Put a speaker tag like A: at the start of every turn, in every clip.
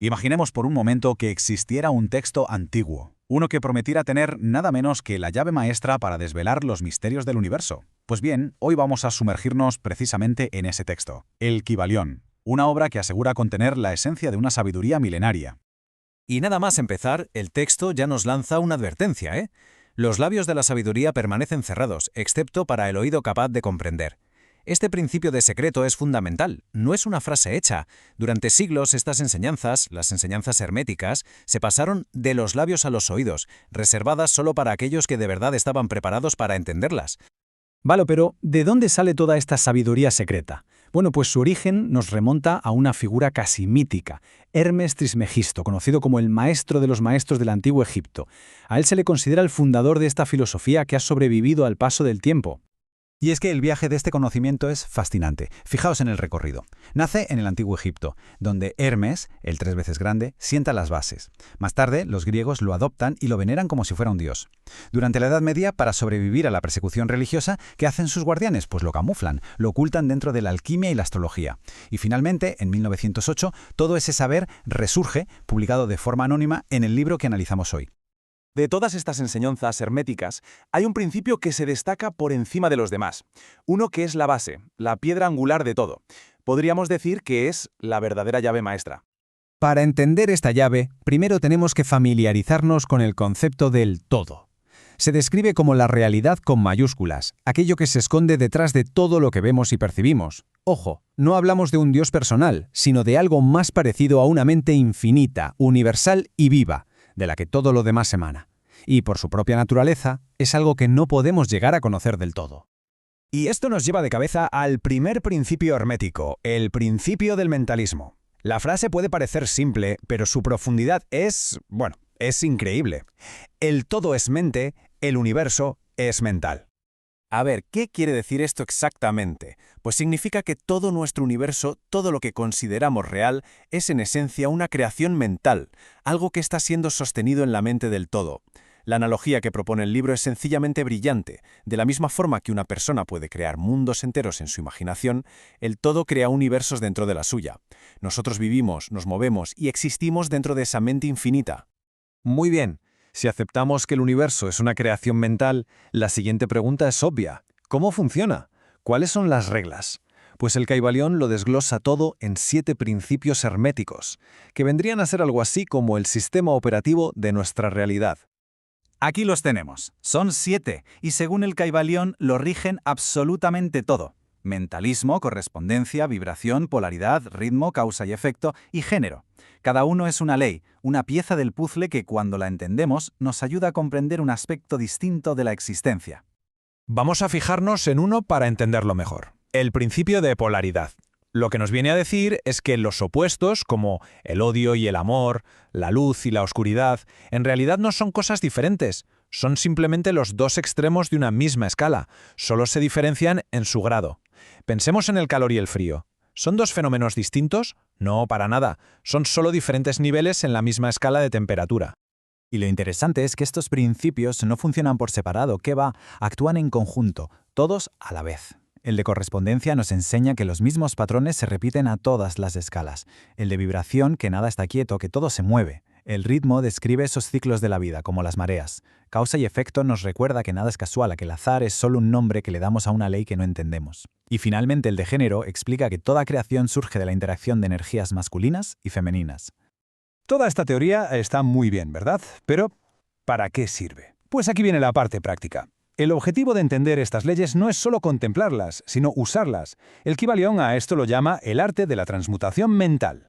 A: Imaginemos por un momento que existiera un texto antiguo, uno que prometiera tener nada menos que la llave maestra para desvelar los misterios del universo. Pues bien, hoy vamos a sumergirnos precisamente en ese texto, el Kybalión, una obra que asegura contener la esencia de una sabiduría milenaria.
B: Y nada más empezar, el texto ya nos lanza una advertencia, ¿eh? Los labios de la sabiduría permanecen cerrados, excepto para el oído capaz de comprender. Este principio de secreto es fundamental, no es una frase hecha. Durante siglos estas enseñanzas, las enseñanzas herméticas, se pasaron de los labios a los oídos, reservadas solo para aquellos que de verdad estaban preparados para entenderlas.
C: Vale, pero ¿de dónde sale toda esta sabiduría secreta? Bueno, pues su origen nos remonta a una figura casi mítica, Hermes Trismegisto, conocido como el maestro de los maestros del antiguo Egipto. A él se le considera el fundador de esta filosofía que ha sobrevivido al paso del tiempo.
D: Y es que el viaje de este conocimiento es fascinante. Fijaos en el recorrido. Nace en el antiguo Egipto, donde Hermes, el 3 veces grande, sienta las bases. Más tarde, los griegos lo adoptan y lo veneran como si fuera un dios. Durante la Edad Media, para sobrevivir a la persecución religiosa, ¿qué hacen sus guardianes? Pues lo camuflan, lo ocultan dentro de la alquimia y la astrología. Y finalmente, en 1908, todo ese saber resurge, publicado de forma anónima, en el libro que analizamos hoy.
E: De todas estas enseñanzas herméticas, hay un principio que se destaca por encima de los demás. Uno que es la base, la piedra angular de todo. Podríamos decir que es la verdadera llave maestra.
C: Para entender esta llave, primero tenemos que familiarizarnos con el concepto del todo. Se describe como la realidad con mayúsculas, aquello que se esconde detrás de todo lo que vemos y percibimos. Ojo, no hablamos de un Dios personal, sino de algo más parecido a una mente infinita, universal y viva, de la que todo lo demás emana. Y por su propia naturaleza, es algo que no podemos llegar a conocer del todo.
B: Y esto nos lleva de cabeza al primer principio hermético, el principio del mentalismo. La frase puede parecer simple, pero su profundidad es increíble. El todo es mente, el universo es mental. A ver, ¿qué quiere decir esto exactamente? Pues significa que todo nuestro universo, todo lo que consideramos real, es en esencia una creación mental, algo que está siendo sostenido en la mente del todo. La analogía que propone el libro es sencillamente brillante. De la misma forma que una persona puede crear mundos enteros en su imaginación, el todo crea universos dentro de la suya. Nosotros vivimos, nos movemos y existimos dentro de esa mente infinita.
E: Muy bien. Si aceptamos que el universo es una creación mental, la siguiente pregunta es obvia. ¿Cómo funciona? ¿Cuáles son las reglas? Pues el Kybalión lo desglosa todo en 7 principios herméticos, que vendrían a ser algo así como el sistema operativo de nuestra realidad.
A: Aquí los tenemos. Son 7, y según el Kybalión lo rigen absolutamente todo. Mentalismo, correspondencia, vibración, polaridad, ritmo, causa y efecto, y género. Cada uno es una ley, una pieza del puzzle que cuando la entendemos nos ayuda a comprender un aspecto distinto de la existencia.
B: Vamos a fijarnos en uno para entenderlo mejor. El principio de polaridad. Lo que nos viene a decir es que los opuestos, como el odio y el amor, la luz y la oscuridad, en realidad no son cosas diferentes. Son simplemente los dos extremos de una misma escala, solo se diferencian en su grado. Pensemos en el calor y el frío. ¿Son dos fenómenos distintos? No, para nada. Son solo diferentes niveles en la misma escala de temperatura.
D: Y lo interesante es que estos principios no funcionan por separado, actúan en conjunto, todos a la vez. El de correspondencia nos enseña que los mismos patrones se repiten a todas las escalas. El de vibración, que nada está quieto, que todo se mueve. El ritmo describe esos ciclos de la vida, como las mareas. Causa y efecto nos recuerda que nada es casual, que el azar es solo un nombre que le damos a una ley que no entendemos. Y finalmente el de género explica que toda creación surge de la interacción de energías masculinas y femeninas.
C: Toda esta teoría está muy bien, ¿verdad? Pero, ¿para qué sirve? Pues aquí viene la parte práctica. El objetivo de entender estas leyes no es solo contemplarlas, sino usarlas. El Kybalión a esto lo llama el arte de la transmutación mental.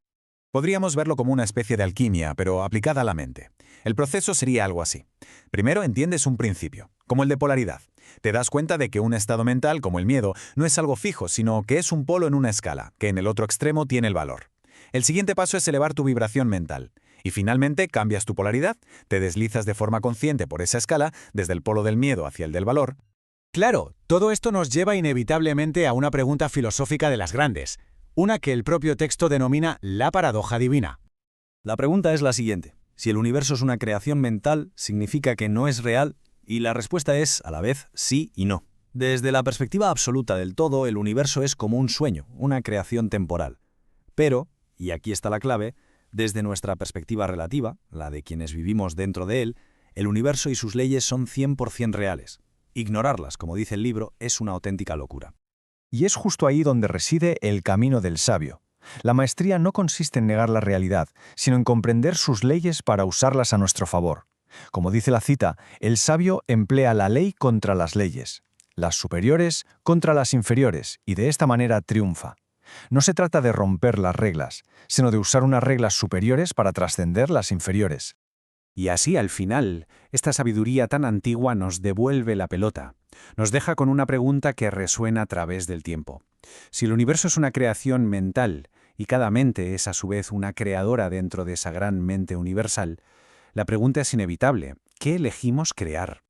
A: Podríamos verlo como una especie de alquimia, pero aplicada a la mente. El proceso sería algo así. Primero entiendes un principio, como el de polaridad. Te das cuenta de que un estado mental, como el miedo, no es algo fijo, sino que es un polo en una escala, que en el otro extremo tiene el valor. El siguiente paso es elevar tu vibración mental. Y finalmente cambias tu polaridad, te deslizas de forma consciente por esa escala, desde el polo del miedo hacia el del valor.
B: Claro, todo esto nos lleva inevitablemente a una pregunta filosófica de las grandes, una que el propio texto denomina la paradoja divina.
E: La pregunta es la siguiente. Si el universo es una creación mental, ¿significa que no es real? Y la respuesta es, a la vez, sí y no. Desde la perspectiva absoluta del todo, el universo es como un sueño, una creación temporal. Pero, y aquí está la clave,
F: Desde nuestra perspectiva relativa, la de quienes vivimos dentro de él, el universo y sus leyes son 100% reales. Ignorarlas, como dice el libro, es una auténtica locura.
E: Y es justo ahí donde reside el camino del sabio. La maestría no consiste en negar la realidad, sino en comprender sus leyes para usarlas a nuestro favor. Como dice la cita, el sabio emplea la ley contra las leyes, las superiores contra las inferiores, y de esta manera triunfa. No se trata de romper las reglas, sino de usar unas reglas superiores para trascender las inferiores.
A: Y así, al final, esta sabiduría tan antigua nos devuelve la pelota. Nos deja con una pregunta que resuena a través del tiempo. Si el universo es una creación mental y cada mente es a su vez una creadora dentro de esa gran mente universal, la pregunta es inevitable. ¿Qué elegimos crear?